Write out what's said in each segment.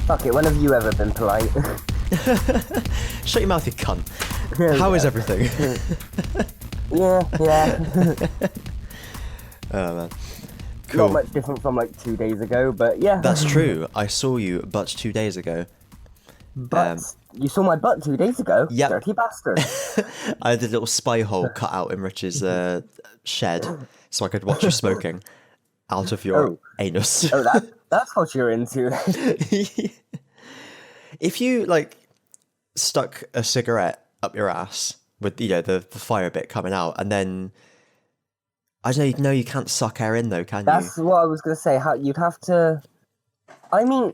Fuck it, when have you ever been polite? Shut your mouth, you cunt. How is everything? Yeah. Oh, man. Cool. Not much different from like 2 days ago, but yeah. That's true. I saw you but 2 days ago. But you saw my butt 2 days ago? Yep. Dirty bastard. I had a little spy hole cut out in Rich's shed so I could watch you smoking out of your anus. That's what you're into. If you, like, stuck a cigarette up your ass with, you know, the fire bit coming out, and then... I don't know, you can't suck air in, though, can you? That's what I was going to say. How you'd have to... I mean,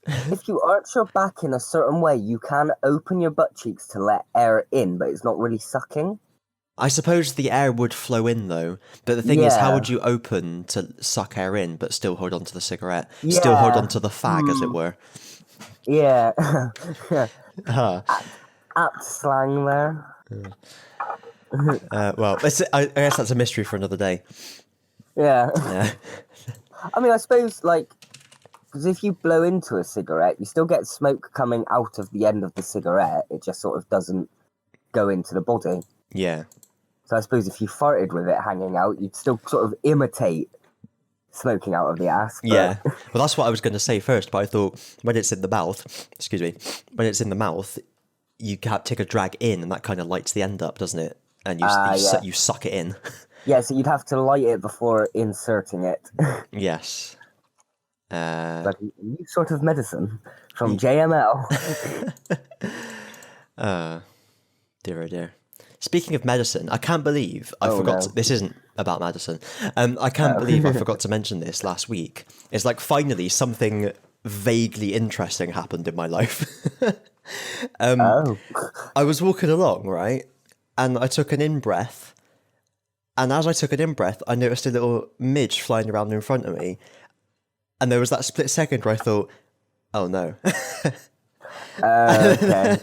if you arch your back in a certain way, you can open your butt cheeks to let air in, but it's not really sucking. I suppose the air would flow in, though. But the thing is, how would you open to suck air in, but still hold on to the cigarette? Yeah. Still hold on to the fag, as it were. Yeah. Uh-huh. Apt slang there. Well, I guess that's a mystery for another day. Yeah. Yeah. I mean, I suppose, like, because if you blow into a cigarette, you still get smoke coming out of the end of the cigarette. It just sort of doesn't go into the body. Yeah. So I suppose if you farted with it hanging out, you'd still sort of imitate smoking out of the ass. But... Yeah. Well, that's what I was going to say first, but I thought when it's in the mouth, when it's in the mouth, you take a drag in, and that kind of lights the end up, doesn't it? And you suck it in. Yeah, so you'd have to light it before inserting it. Yes. Like a new sort of medicine from JML. Dear oh dear. Speaking of medicine, I can't believe I forgot. This isn't about medicine. I can't believe I forgot to mention this last week. It's like finally something vaguely interesting happened in my life. I was walking along, right? And I took an in-breath. And as I took an in-breath, I noticed a little midge flying around in front of me. And there was that split second where I thought, oh no. Okay.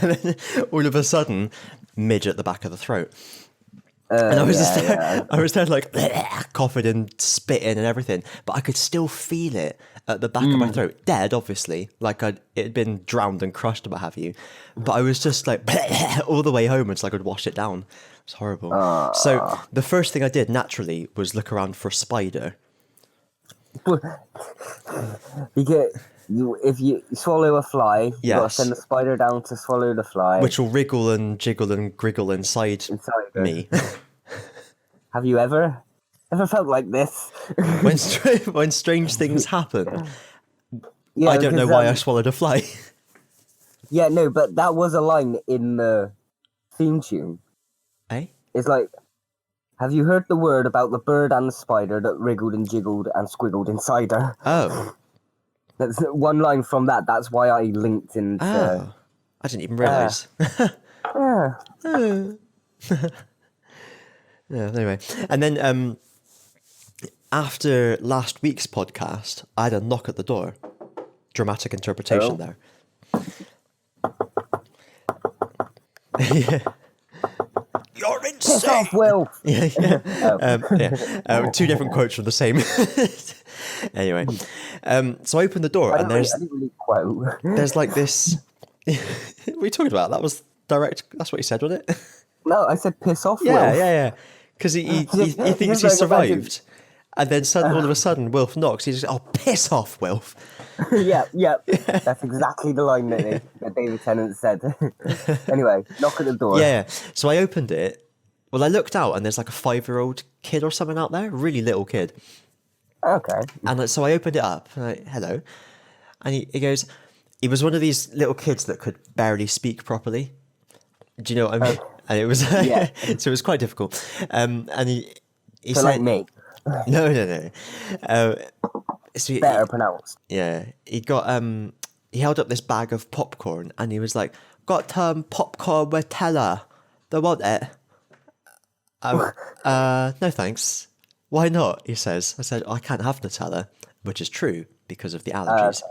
And then all of a sudden, midge at the back of the throat. And I was I was there like coughing and spitting and everything, but I could still feel it at the back of my throat. Dead, obviously, like it had been drowned and crushed or what have you. But I was just like all the way home until I could wash it down. It was horrible. So the first thing I did naturally was look around for a spider. If you swallow a fly, you gotta send the spider down to swallow the fly, which will wriggle and jiggle and griggle inside me. Have you ever felt like this? when strange things happen, I don't know why I swallowed a fly. Yeah, no, but that was a line in the theme tune. Eh? It's like, have you heard the word about the bird and the spider that wriggled and jiggled and squiggled inside her? Oh. That's one line from that. That's why I linked into... Oh. I didn't even realise. Yeah, anyway. And then after last week's podcast, I had a knock at the door. Dramatic interpretation there. Yeah. You're insane! Piss off, Will! Two different quotes from the same. Anyway. So I opened the door and there's... I didn't really quote. There's like this... What are you talking about? That was direct... That's what you said, wasn't it? No, I said piss off, Will. Will. Yeah. Because he thinks he survived. And then all of a sudden, Wilf knocks. He's just, oh, piss off, Wilf. Yeah. That's exactly the line that David Tennant said. Anyway, knock at the door. Yeah. So I opened it. Well, I looked out and there's like a 5-year-old kid or something out there. Really little kid. Okay. And so I opened it up. And hello. And he goes, he was one of these little kids that could barely speak properly. Do you know what I mean? And it was, so it was quite difficult. And he said, like me. No. So Better pronounced. Yeah. He got, he held up this bag of popcorn and he was like, got popcorn with Teller. Don't want it. No thanks. Why not? He says. I said, I can't have Nutella, which is true because of the allergies.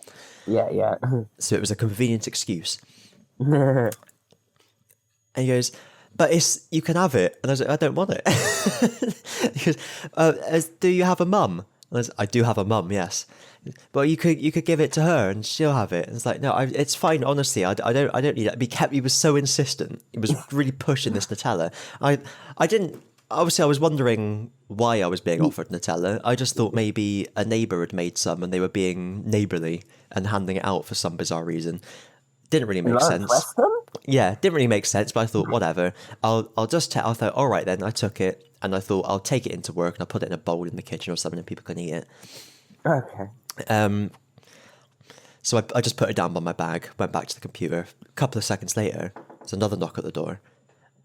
Yeah. So it was a convenient excuse. And he goes, but you can have it. And I was like, I don't want it. He goes, do you have a mum? I do have a mum, yes. Well, you could give it to her and she'll have it. And it's like, no, it's fine. Honestly, I don't need that. He was so insistent. He was really pushing this Nutella. I didn't. Obviously, I was wondering why I was being offered Nutella. I just thought maybe a neighbour had made some and they were being neighbourly and handing it out for some bizarre reason. Didn't really make sense. Western? Yeah, didn't really make sense, but I thought, whatever. I'll just I thought, all right then, I took it, and I thought I'll take it into work and I'll put it in a bowl in the kitchen or something and people can eat it. Okay. So I just put it down by my bag, went back to the computer. A couple of seconds later, there's another knock at the door.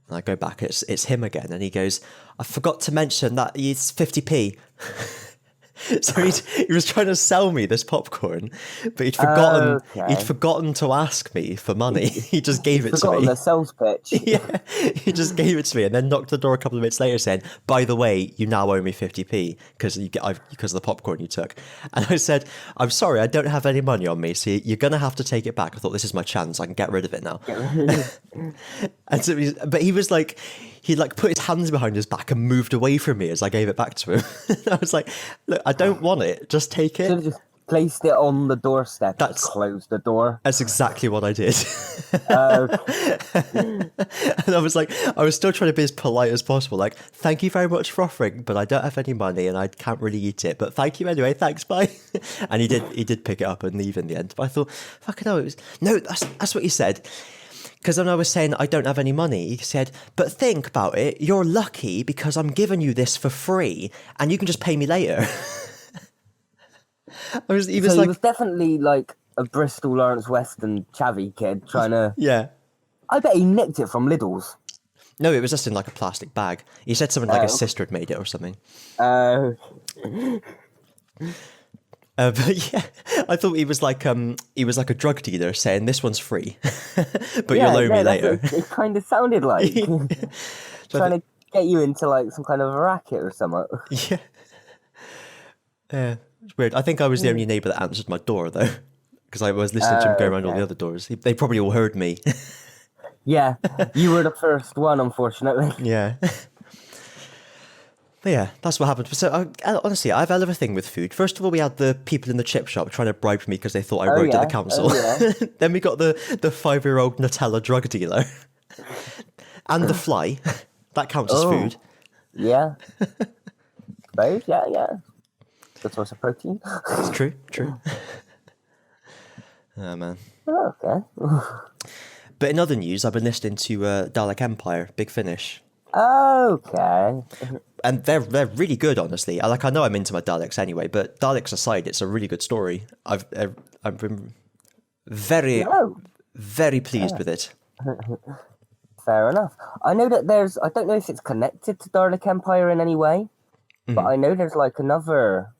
And I go back, it's him again, and he goes, I forgot to mention that it's 50p. So he was trying to sell me this popcorn, but he'd forgotten to ask me for money. He just gave it to me. The sales pitch. Yeah, he just gave it to me and then knocked the door a couple of minutes later saying, by the way, you now owe me 50p because of the popcorn you took. And I said, I'm sorry, I don't have any money on me, so you're going to have to take it back. I thought, this is my chance, I can get rid of it now. And so but he was like, he put his hands behind his back and moved away from me as I gave it back to him. I was like, look, I don't want it, just take it. Should have just placed it on the doorstep and closed the door. That's exactly what I did. And I was still trying to be as polite as possible. Like, thank you very much for offering, but I don't have any money and I can't really eat it. But thank you anyway. Thanks, bye. And he did pick it up and leave in the end. But I thought, fucking hell, that's what he said. Because when I was saying I don't have any money, he said, but think about it, you're lucky because I'm giving you this for free and you can just pay me later. He was definitely like a Bristol Lawrence Western chavvy kid trying to... Yeah. I bet he nicked it from Lidl's. No, it was just in like a plastic bag. He said something like his sister had made it or something. But yeah, I thought he was like a drug dealer saying this one's free, but you'll owe me later. It kind of sounded like trying to get you into like some kind of a racket or something. Yeah, it's weird. I think I was the only neighbour that answered my door though, because I was listening to him go around all the other doors. They probably all heard me. Yeah, you were the first one, unfortunately. Yeah. But yeah, that's what happened. So honestly, I've had a thing with food. First of all, we had the people in the chip shop trying to bribe me because they thought I worked at the council. Then we got the 5-year-old Nutella drug dealer. And the fly. That counts as food. Yeah. Suppose, yeah. Good source of protein. It's true. Oh, man. Oh, okay. But in other news, I've been listening to Dalek Empire, Big Finish. Okay. And they're really good, honestly. I know I'm into my Daleks anyway, but Daleks aside, it's a really good story. I've been very, very pleased with it. Fair enough. I know that I don't know if it's connected to Dalek Empire in any way, but I know there's like another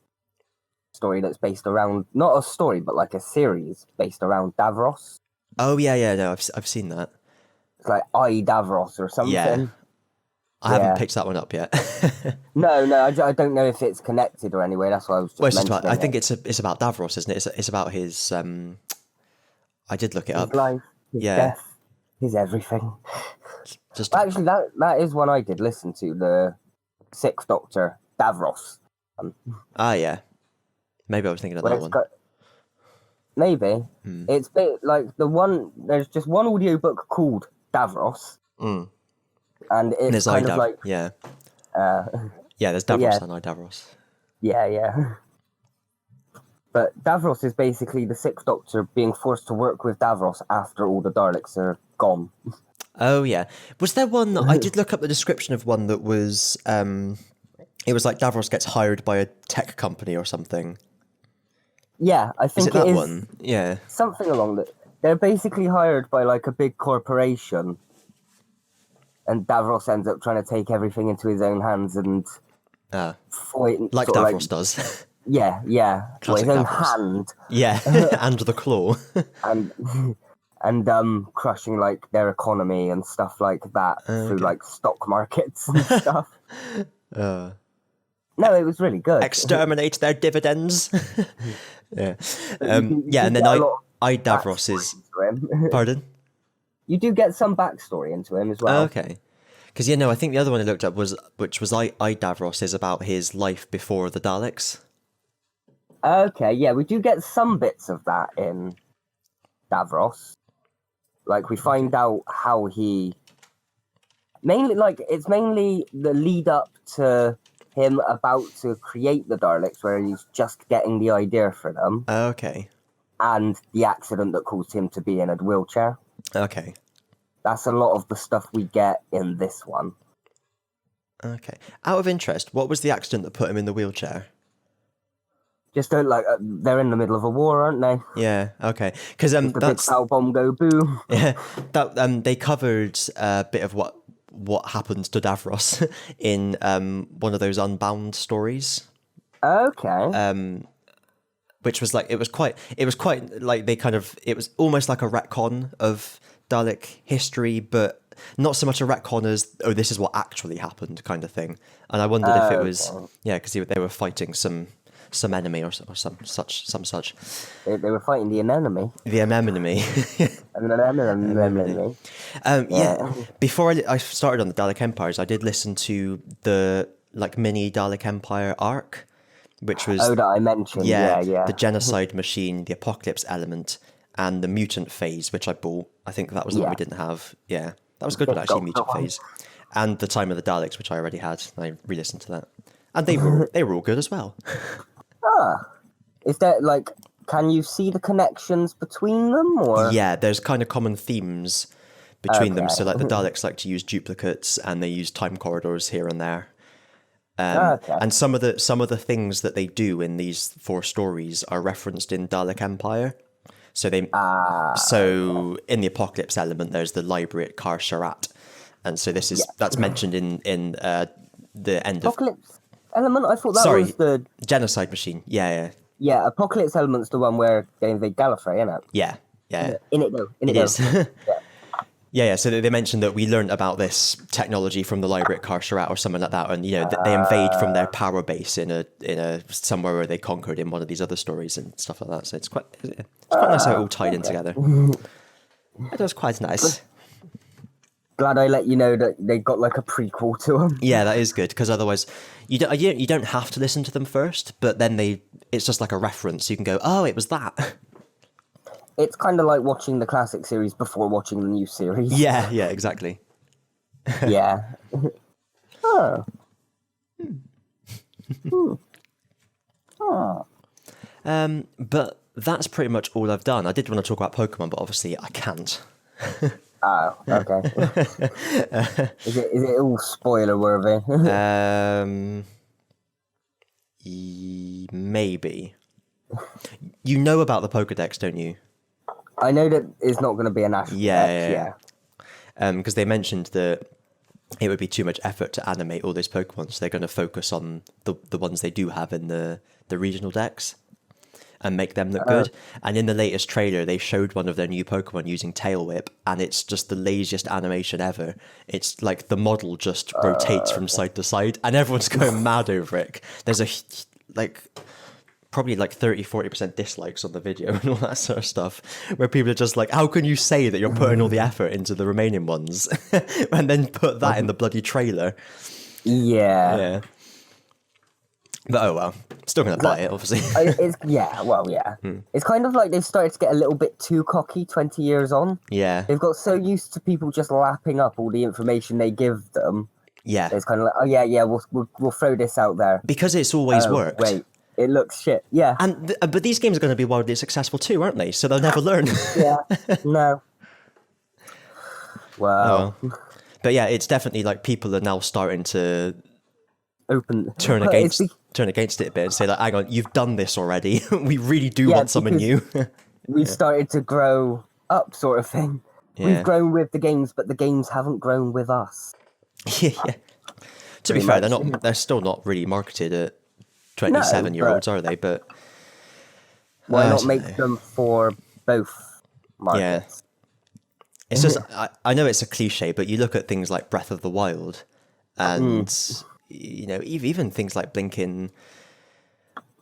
story that's based around, not a story, but like a series based around Davros. Oh, yeah, no, I've seen that. It's like I Davros or something. Yeah. I haven't picked that one up yet. No, I don't know if it's connected or anyway. That's why I was just mentioning I think it's about Davros, isn't it? It's about his... I did look it up. His life, his death, his everything. Actually, that is one I did listen to, the Sixth Doctor, Davros. Yeah. Maybe I was thinking of that one. Maybe. It's like there's just one audiobook called Davros. And it's kind of like... Yeah. There's Davros and I Davros. Yeah. But Davros is basically the Sixth Doctor being forced to work with Davros after all the Daleks are gone. Oh, yeah. Was there one... I did look up the description of one that was... it was like Davros gets hired by a tech company or something. Yeah, I think it is one? Yeah. Something along that. They're basically hired by like a big corporation, and Davros ends up trying to take everything into his own hands and fight. Like Davros does. Yeah. His own hand. Yeah, and the claw. and crushing like their economy and stuff like that through like stock markets and stuff. No, it was really good. Exterminate their dividends. Yeah. And then I Davros is... Pardon? You do get some backstory into him as well. Okay. Because, I think the other one I looked up which was I Davros, is about his life before the Daleks. Okay, yeah, we do get some bits of that in Davros. Like, we find out how he... it's mainly the lead up to him about to create the Daleks, where he's just getting the idea for them. Okay. And the accident that caused him to be in a wheelchair. Okay. That's a lot of the stuff we get in this one. Okay. Out of interest, what was the accident that put him in the wheelchair? Just don't they're in the middle of a war, aren't they? Yeah. Okay. Because the big power bomb go boom. Yeah. That they covered a bit of what happened to Davros in one of those Unbound stories. Okay. Which was like it was quite like it was almost like a retcon of Dalek history, but not so much a retcon as this is what actually happened kind of thing. And I wondered if it was because they were fighting some enemy or some such. They were fighting the anemone. The anemone. Yeah. Before I started on the Dalek Empires, I did listen to the mini Dalek Empire arc, which was that I mentioned. Yeah. The genocide machine, the apocalypse element, and the mutant phase, which I bought. I think that was the one we didn't have. Yeah, that was a good one actually. Mutant phase, and the time of the Daleks, which I already had. I re-listened to that, and they were all good as well. Is there can you see the connections between them, or? Yeah, there's kind of common themes between them. So the Daleks like to use duplicates, and they use time corridors here and there. And some of the things that they do in these 4 stories are referenced in Dalek Empire. So in the apocalypse element, there's the library at Kar Sharat, and so that's mentioned in the end of apocalypse element. I thought that was the genocide machine. Yeah. Yeah, apocalypse element's the one where they invade Gallifrey, isn't it? Yeah. In it though. It is. Yeah. So they mentioned that we learned about this technology from the library at Kar Sharat or something like that, and they invade from their power base in a somewhere where they conquered in one of these other stories and stuff like that. So it's quite nice how it all tied in together. It was quite nice. Glad I let you know that they got a prequel to them. Yeah, that is good, because otherwise you don't have to listen to them first, but then it's just like a reference. You can go, oh, it was that. It's kind of like watching the classic series before watching the new series. Yeah, exactly. Yeah. Oh. But that's pretty much all I've done. I did want to talk about Pokemon, but obviously I can't. Oh, okay. Is it all spoiler worthy? Maybe. You know about the Pokedex, don't you? I know that it's not going to be a national Dex, because they mentioned that it would be too much effort to animate all those Pokemon, so they're going to focus on the ones they do have in the regional decks and make them look good. And in the latest trailer, they showed one of their new Pokemon using Tail Whip, and it's just the laziest animation ever. It's like the model just rotates from side to side, and everyone's going mad over it. There's probably 30-40% dislikes on the video and all that sort of stuff, where people are just like, how can you say that you're putting all the effort into the remaining ones and then put that in the bloody trailer? Yeah. But oh well, still gonna buy it, obviously. It's kind of like they've started to get a little bit too cocky 20 years on. Yeah. They've got so used to people just lapping up all the information they give them. Yeah. It's kind of like, we'll throw this out there. Because it's always worked. Wait, it looks shit. Yeah. But these games are going to be wildly successful too, aren't they? So they'll never learn. Yeah. No. Wow. Oh. But yeah, it's definitely like people are now starting to turn against it a bit and say, like, hang on, you've done this already. We really do want something new. We've started to grow up, sort of thing. Yeah. We've grown with the games, but the games haven't grown with us. Yeah. To be fair, they're still not really marketed at 27-year-olds, are they? But why not make them for both markets? Yeah. It's just, I know it's a cliche, but you look at things like Breath of the Wild, and even things like blinking,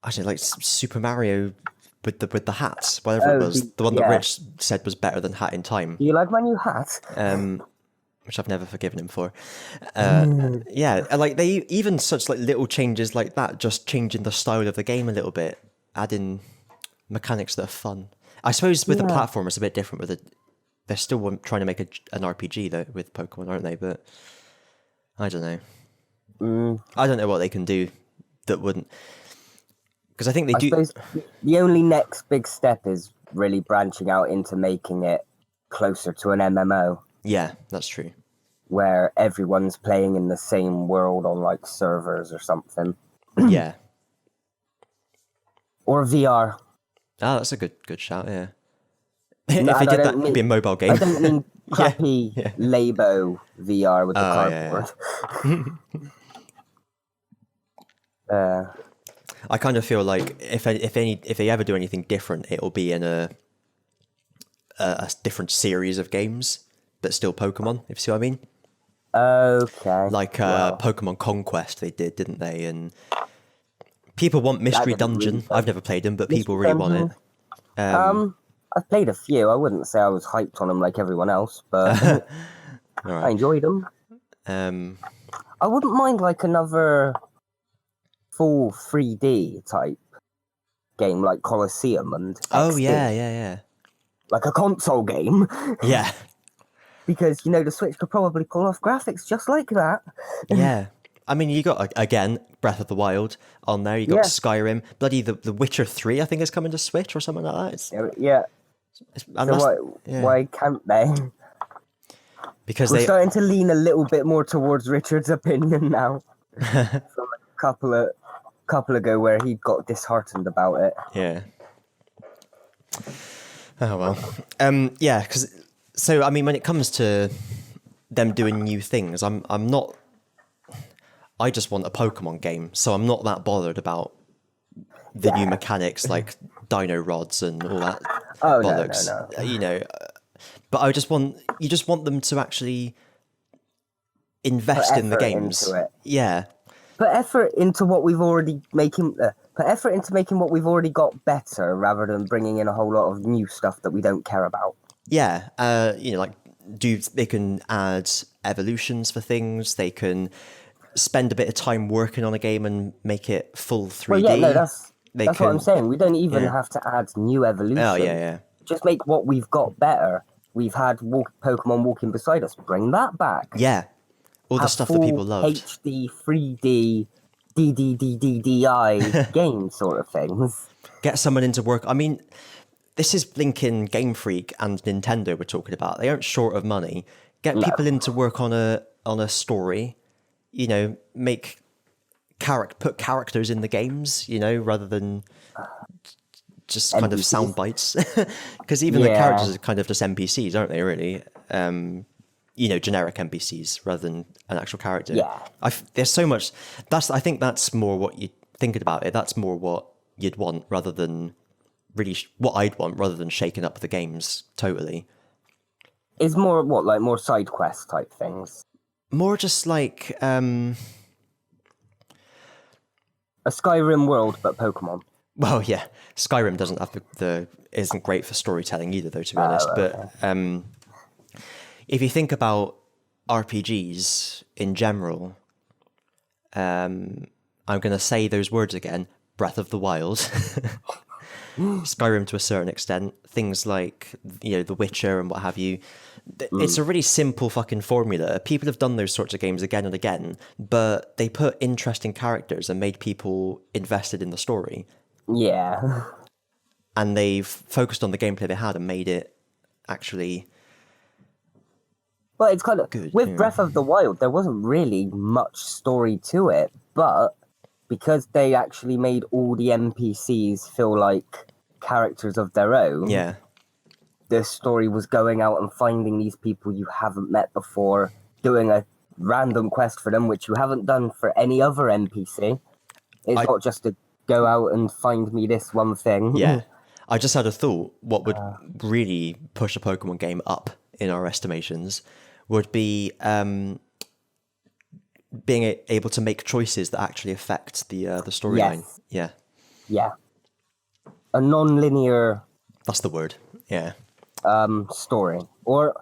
actually, like Super Mario with the hats, whatever it was, the one that Rich said was better than Hat in Time. Do you like my new hat? Which I've never forgiven him for. Yeah, like they even such like little changes like that, just changing the style of the game a little bit, add in mechanics that are fun. I suppose with the platform, it's a bit different. They're still trying to make an RPG though with Pokemon, aren't they? But I don't know. I don't know what they can do that wouldn't. Because I think they do. I suppose the only next big step is really branching out into making it closer to an MMO. Yeah, that's true. Where everyone's playing in the same world on like servers or something. Yeah. Or VR. Ah, that's a good shout, yeah. If they did that, it'd be a mobile game. I don't mean crappy Labo VR with the cardboard. I kind of feel like if they ever do anything different, it'll be in a different series of games, but still Pokemon, if you see what I mean. Okay. Like Pokemon Conquest they did, didn't they? And people want Mystery Dungeon. Really I've never played them, but people really want it. I've played a few. I wouldn't say I was hyped on them like everyone else, but I enjoyed them. I wouldn't mind like another full 3D type game like Colosseum and XD. Oh yeah. Like a console game. Yeah. Because, you know, the Switch could probably pull off graphics just like that. Yeah. I mean, you got, again, Breath of the Wild on there. You got Skyrim. Bloody The Witcher 3, I think, is coming to Switch or something like that. Why can't they? Because we're starting to lean a little bit more towards Richard's opinion now. From a couple ago where he got disheartened about it. Yeah. Oh, well. Yeah, because... So, I mean, when it comes to them doing new things, I'm not... I just want a Pokemon game, so I'm not that bothered about the new mechanics like Dino Rods and all that bollocks. No. You know, but you just want them to actually invest in the games. Into it. Yeah. Put effort into what we've already making what we've already got better rather than bringing in a whole lot of new stuff that we don't care about. Yeah, you know, like they can add evolutions for things. They can spend a bit of time working on a game and make it full 3D. Well, yeah, no, that's what I'm saying. We don't even have to add new evolutions. Oh, yeah. Just make what we've got better. We've had Pokemon walking beside us. Bring that back. Yeah, all the stuff that people loved. HD, 3D, DDDDDI game sort of things. Get someone into work. I mean... This is linking Game Freak and Nintendo we're talking about. They aren't short of money. Get people in to work on a story, you know, put characters in the games, you know, rather than just kind of sound bites. Because even the characters are kind of just NPCs, aren't they, really? You know, generic NPCs rather than an actual character. Yeah. There's so much... I think that's more what you're thinking about it. That's more what you'd want rather than... really what I'd want rather than shaking up the games totally. Is more what, like more side quest type things? More just like a Skyrim world but Pokemon. Well, yeah, Skyrim doesn't have isn't great for storytelling either though, to be honest. But if you think about RPGs in general, I'm going to say those words again, Breath of the Wild. Skyrim to a certain extent, things like, you know, The Witcher and what have you. It's a really simple fucking formula. People have done those sorts of games again and again, but they put interesting characters and made people invested in the story. Yeah. And they've focused on the gameplay they had and made it actually... But it's kind of... good, with Breath of the Wild, there wasn't really much story to it, but... because they actually made all the NPCs feel like characters of their own. Yeah. The story was going out and finding these people you haven't met before, doing a random quest for them, which you haven't done for any other NPC. It's not just to go out and find me this one thing. Yeah. I just had a thought. What would really push a Pokemon game up in our estimations would be... being able to make choices that actually affect the storyline. Yes. Yeah. A non-linear... That's the word. Yeah. Story. Or...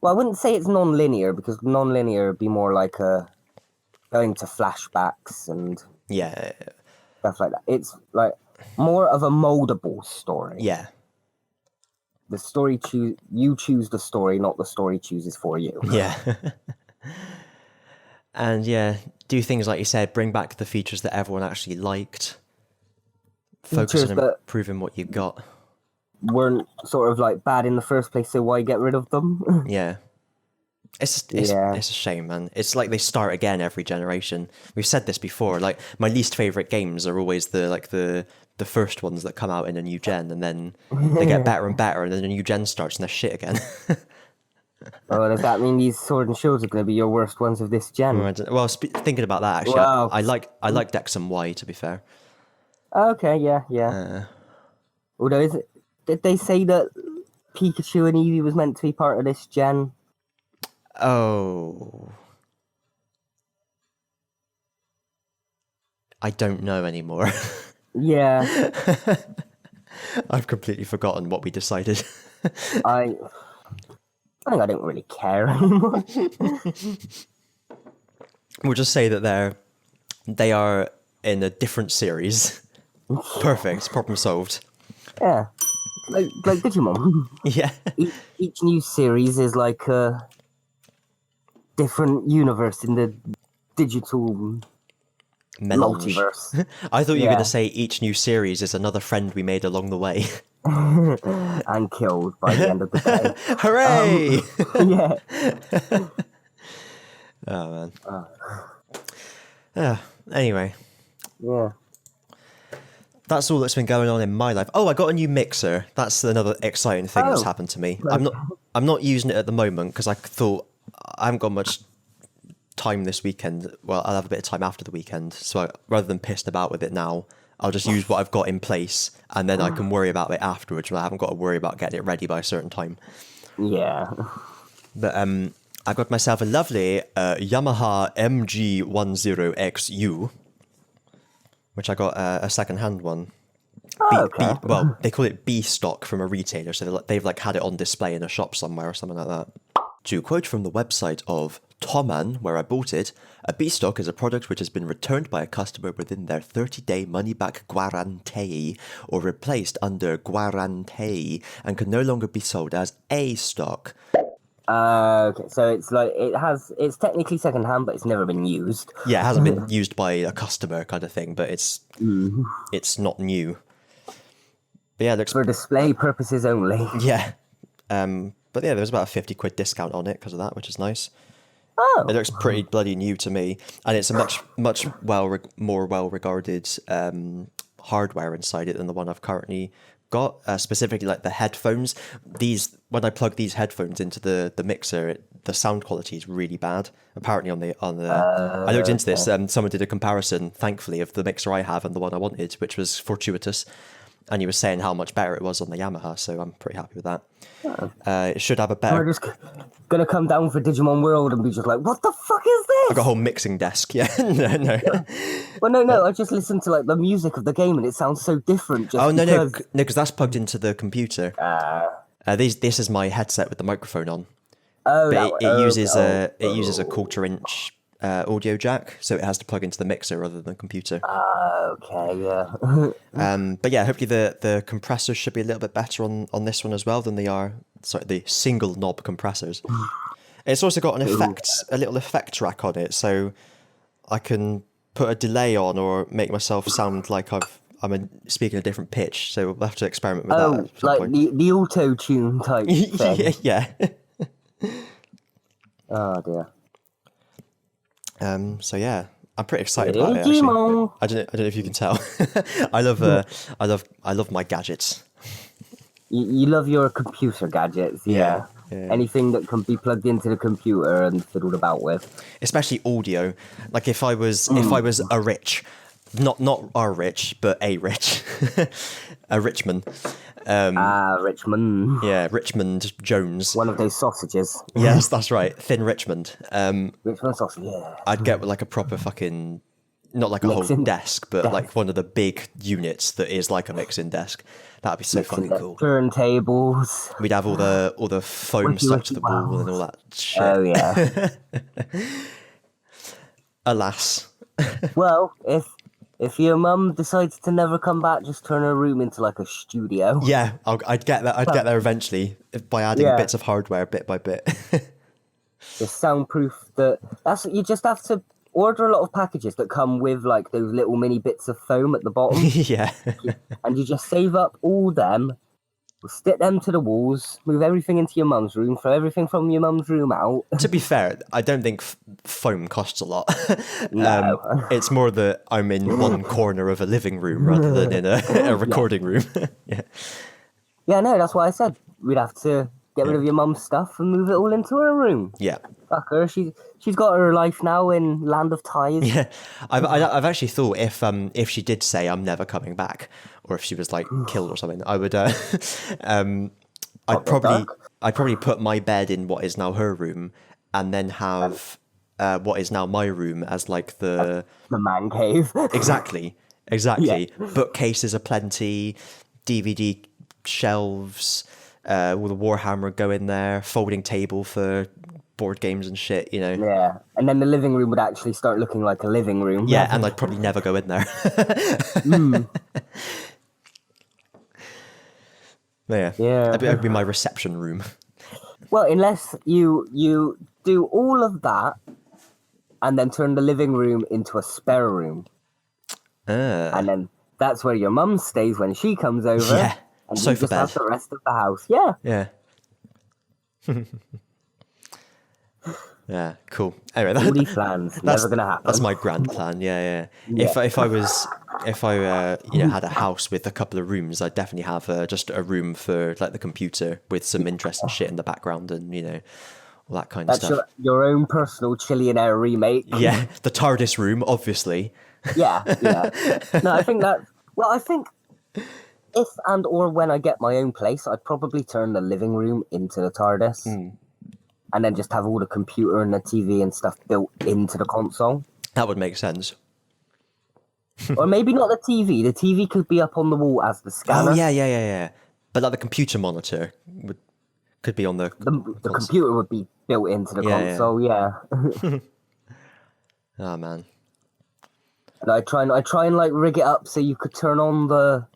Well, I wouldn't say it's non-linear, because non-linear would be more like going to flashbacks and... Yeah. stuff like that. It's like... more of a moldable story. Yeah. The story you choose the story, not the story chooses for you. Yeah. And yeah, do things like you said, bring back the features that everyone actually liked. Focus Features on that improving what you got. weren't sort of like bad in the first place, so why get rid of them? Yeah. It's a shame, man. It's like they start again every generation. We've said this before. Like my least favorite games are always the first ones that come out in a new gen, and then they get better and better, and then a new gen starts and they're shit again. Oh, does that mean these Sword and Shields are going to be your worst ones of this gen? Well, thinking about that, actually, Wow. I like Dex and Y, to be fair. Okay, yeah. Although, did they say that Pikachu and Eevee was meant to be part of this gen? Oh, I don't know anymore. Yeah. I've completely forgotten what we decided. I think I don't really care anymore. We'll just say that they are in a different series. Perfect, problem solved. Yeah. Like Digimon. Yeah. Each new series is like a different universe in the digital Melange. multiverse. I thought you were going to say each new series is another friend we made along the way. And killed by the end of the day. Hooray! Yeah. Oh, man. Anyway. Yeah. That's all that's been going on in my life. Oh, I got a new mixer. That's another exciting thing that's happened to me. I'm not using it at the moment because I thought I haven't got much time this weekend. Well, I'll have a bit of time after the weekend. So rather than pissed about with it now, I'll just use what I've got in place, and then I can worry about it afterwards. I haven't got to worry about getting it ready by a certain time. Yeah. But I got myself a lovely Yamaha MG10XU, which I got a second-hand one. Okay. Well, they call it B stock from a retailer, so they've like had it on display in a shop somewhere or something like that. To quote from the website of Toman, where I bought it, a B stock is a product which has been returned by a customer within their 30-day money-back guarantee or replaced under guarantee and can no longer be sold as A stock. Okay, so it's like it's technically second hand, but it's never been used. Yeah, it hasn't been used by a customer kind of thing, but it's not new. But yeah, it looks For display purposes only. Yeah. But yeah, there was about a 50 quid discount on it because of that, which is nice. Oh. It looks pretty bloody new to me, and it's a much more well-regarded hardware inside it than the one I've currently got, specifically like the headphones. When I plug these headphones into the mixer, the sound quality is really bad. Apparently on the I looked into this, someone did a comparison, thankfully, of the mixer I have and the one I wanted, which was fortuitous. And he was saying how much better it was on the Yamaha, so I'm pretty happy with that. It should have a better... We're just gonna come down for Digimon World and be just like, what the fuck is this? I've got a whole mixing desk, yeah. No. Well, no, I just listened to like the music of the game and it sounds so different. Just No, because that's plugged into the computer. This is my headset with the microphone on. Oh, but it uses a 1/4 inch audio jack, so it has to plug into the mixer rather than the computer. Okay, yeah. But yeah, hopefully the compressors should be a little bit better on this one as well than the single knob compressors. It's also got a little effect rack on it, so I can put a delay on or make myself sound like I'm speaking a different pitch. So we'll have to experiment with that. At some point. the auto tune type thing. Yeah. Oh dear. So yeah, I'm pretty excited about it. Actually. I don't know if you can tell. I love my gadgets. You love your computer gadgets, yeah. Anything that can be plugged into the computer and fiddled about with. Especially audio. Like if I was a rich, not our rich, but a rich, a Richmond. Richmond. Yeah, Richmond Jones. One of those sausages. Yes, that's right. Thin Richmond. Richmond sausage, yeah. I'd get like a proper fucking, not like a whole desk, but like one of the big units that is like a mixing desk. That'd be so fucking cool. Turntables. We'd have all the foam stuck to the wall and all that shit. Oh yeah. Alas. Well, if If your mum decides to never come back, just turn her room into like a studio. Yeah, I'd get that. I'd get there eventually by adding bits of hardware bit by bit. Just soundproof. You just have to order a lot of packages that come with like those little mini bits of foam at the bottom. Yeah. And you just save up all them, stick them to the walls, move everything into your mum's room, throw everything from your mum's room out. To be fair, I don't think foam costs a lot. No. It's more that I'm in one corner of a living room rather than in a recording room. Yeah. Yeah, no, that's why I said we'd have to get rid of your mum's stuff and move it all into her room. Yeah. Fuck her. She's got her life now in Land of Ties. Yeah. I've actually thought if she did say I'm never coming back, or if she was like killed or something, I would I'd probably put my bed in what is now her room, and then have what is now my room as like the man cave. Exactly. Yeah. Bookcases aplenty, DVD shelves, all the Warhammer go in there, folding table for board games and shit, you know. Yeah, and then the living room would actually start looking like a living room. Yeah, and I'd probably never go in there. Yeah. That'd be my reception room. Well, unless you do all of that and then turn the living room into a spare room. And then that's where your mum stays when she comes over. Yeah. And Sofa you just bed. have the rest of the house. Yeah. Yeah. Yeah, cool. Anyway, All these plans never gonna happen. That's my grand plan. Yeah. If I had a house with a couple of rooms, I'd definitely have just a room for like the computer with some interesting shit in the background and all that kind of stuff. That's your own personal Chillionaire remake. Yeah, the Tardis room, obviously. Yeah. No, I think if and or when I get my own place, I'd probably turn the living room into the TARDIS. And then just have all the computer and the TV and stuff built into the console. That would make sense. Or maybe not the TV. The TV could be up on the wall as the scanner. Oh, yeah. But like the computer monitor could be on the computer would be built into the console, yeah. Oh, man. And I try and like rig it up so you could turn on the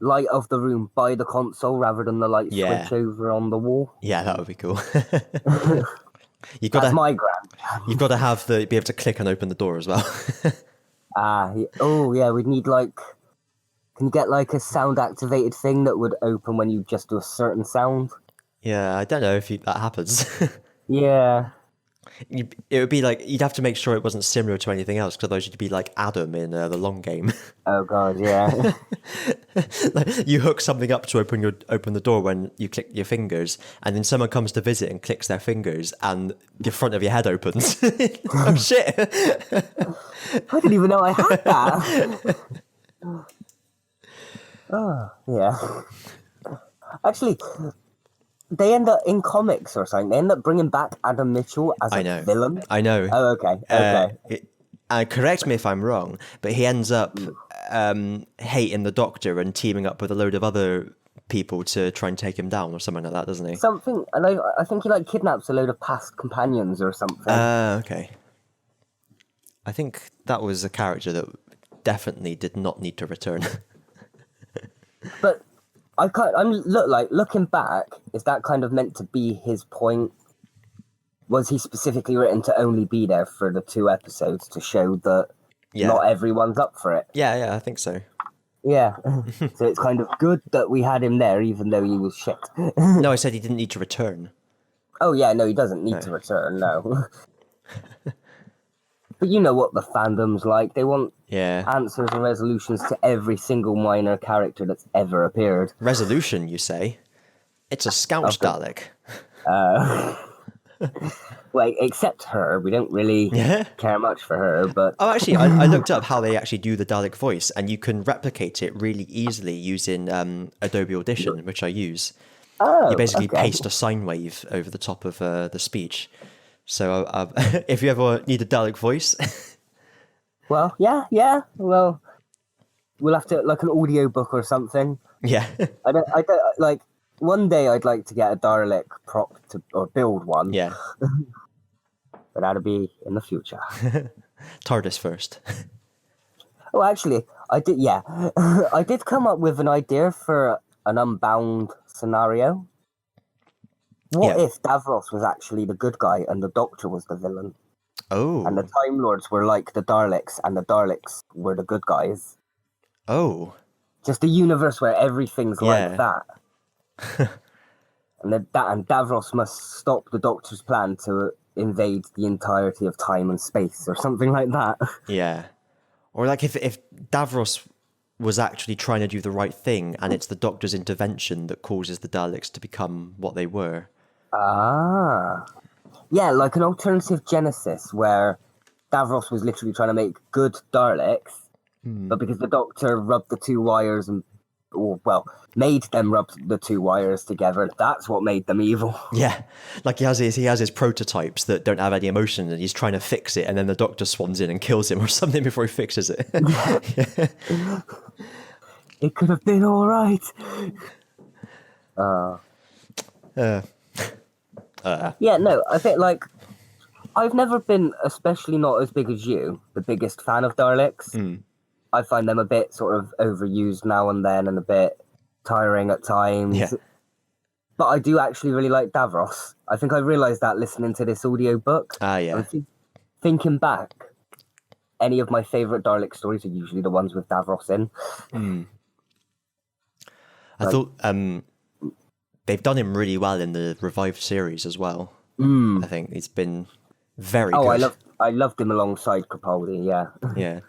light of the room by the console rather than the light switch over on the wall. Yeah, that would be cool. That's my grand. You've got to be able to click and open the door as well. We'd need like... Can you get like a sound activated thing that would open when you just do a certain sound? Yeah, I don't know if that happens. Yeah. It would be like, you'd have to make sure it wasn't similar to anything else, because otherwise you'd be like Adam in the long game. Oh god, yeah. Like, you hook something up to open the door when you click your fingers, and then someone comes to visit and clicks their fingers, and the front of your head opens. Oh shit! I didn't even know I had that. Oh yeah. Actually, they end up in comics or something. They end up bringing back Adam Mitchell as a villain. I know. Oh, okay. Correct me if I'm wrong, but he ends up hating the Doctor and teaming up with a load of other people to try and take him down or something like that, doesn't he? Something, and I think he like kidnaps a load of past companions or something. Okay. I think that was a character that definitely did not need to return. But looking back, is that kind of meant to be his point? Was he specifically written to only be there for the 2 episodes to show that not everyone's up for it? Yeah, I think so. Yeah. So it's kind of good that we had him there, even though he was shit. No, I said he didn't need to return. Oh, yeah, no, he doesn't need to return, no. But you know what the fandom's like. They want answers and resolutions to every single minor character that's ever appeared. Resolution, you say? It's a Scout Dalek. Well, except her. We don't really care much for her, but... Oh, actually, I looked up how they actually do the Dalek voice, and you can replicate it really easily using Adobe Audition, which I use. Oh, you basically paste a sine wave over the top of the speech. So if you ever need a Dalek voice... Well, yeah. Well, we'll have to, like, an audiobook or something. Yeah. I don't, like, one day I'd like to get a Dalek prop or build one. Yeah. But that'll be in the future. TARDIS first. Oh, actually, I did. Yeah, I did come up with an idea for an Unbound scenario. What Yeah. if Davros was actually the good guy and the Doctor was the villain, and the Oh. Time Lords were like the Daleks, and the Daleks were the good guys? Oh. Just a universe where everything's like Yeah. that. And Davros must stop the Doctor's plan to invade the entirety of time and space, or something like that. Yeah. Or like if Davros was actually trying to do the right thing, and it's the Doctor's intervention that causes the Daleks to become what they were. Ah. Yeah, like an alternative Genesis where Davros was literally trying to make good Daleks, but because the Doctor rubbed the two wires made them rub the two wires together, that's what made them evil. Yeah, like he has his prototypes that don't have any emotion, and he's trying to fix it, and then the Doctor swans in and kills him or something before he fixes it. It could have been all right. Yeah, no, I think like I've never been, especially not as big as you, the biggest fan of Daleks. I find them a bit sort of overused now and then and a bit tiring at times. Yeah. But I do actually really like Davros. I think I realised that listening to this audio book. Yeah. Thinking back, any of my favourite Dalek stories are usually the ones with Davros in. I thought they've done him really well in the revived series as well. I think he's been very good. I loved him alongside Capaldi, yeah. Yeah.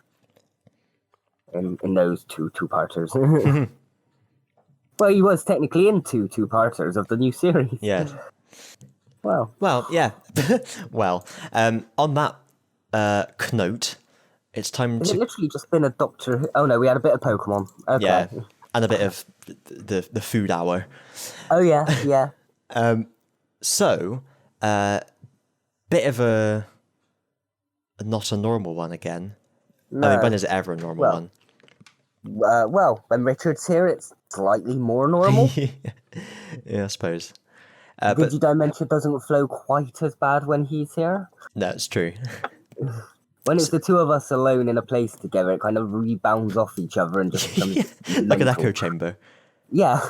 In those two-parters. Well, he was technically in two-parters of the new series. Yeah. Well, yeah. Well, on that note, it's time has to... it literally just been a Doctor Who? Oh no, we had a bit of Pokemon. Okay. Yeah, and a bit of the food hour. Oh yeah. So, bit of a not a normal one again. No. I mean, when is it ever a normal one? When Richard's here, it's slightly more normal. Yeah, I suppose. Dimension doesn't flow quite as bad when he's here. No, it's true. When it's the two of us alone in a place together, it kind of rebounds off each other and just becomes like an echo chamber. Yeah.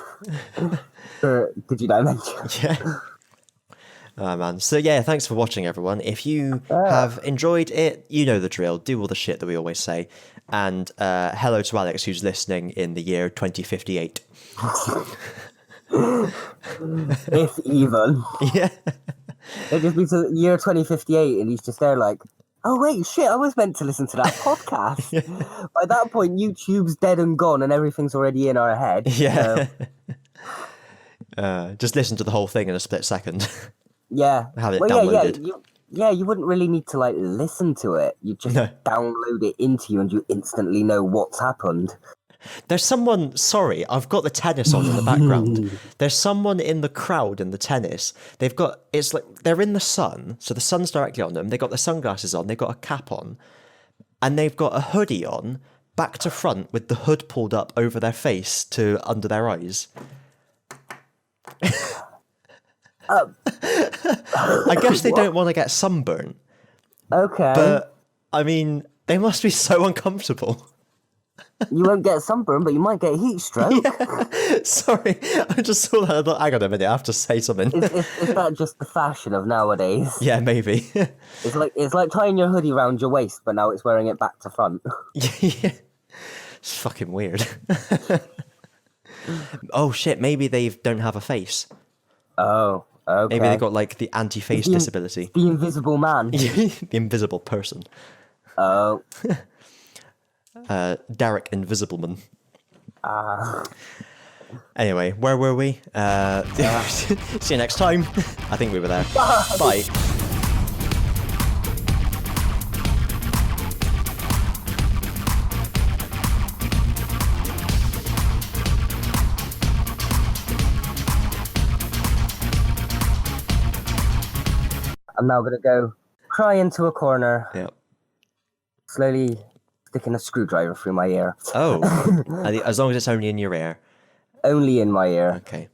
For Dimension. Yeah. Oh, man. So, yeah, thanks for watching, everyone. If you have enjoyed it, you know the drill. Do all the shit that we always say. And hello to Alex, who's listening in the year 2058. If even. Yeah. It just means the year 2058 and he's just there like, oh, wait, shit, I was meant to listen to that podcast. Yeah. By that point, YouTube's dead and gone and everything's already in our head. Yeah. Just listen to the whole thing in a split second. Yeah. Have it downloaded. You wouldn't really need to like listen to it. You just download it into you and you instantly know what's happened. There's someone, sorry, I've got the tennis on in the background. There's someone in the crowd in the tennis. It's like they're in the sun, so the sun's directly on them. They've got their sunglasses on, they've got a cap on, and they've got a hoodie on, back to front, with the hood pulled up over their face to under their eyes. I guess they don't want to get sunburnt. Okay. But, I mean, they must be so uncomfortable. You won't get sunburn, but you might get heat stroke. Yeah. Sorry, I just saw that. I thought, hang on a minute, I have to say something. Is that just the fashion of nowadays? Yeah, maybe. It's like tying your hoodie around your waist, but now it's wearing it back to front. Yeah. It's fucking weird. Oh shit, maybe they don't have a face. Oh, okay. Maybe they got like the anti-face disability. The invisible man. The invisible person. Oh. Derek Invisibleman. Anyway, where were we? See you next time. I think we were there. Bye. I'm now going to go cry into a corner. Yep. Slowly sticking a screwdriver through my ear. Oh, as long as it's only in your ear. Only in my ear. Okay.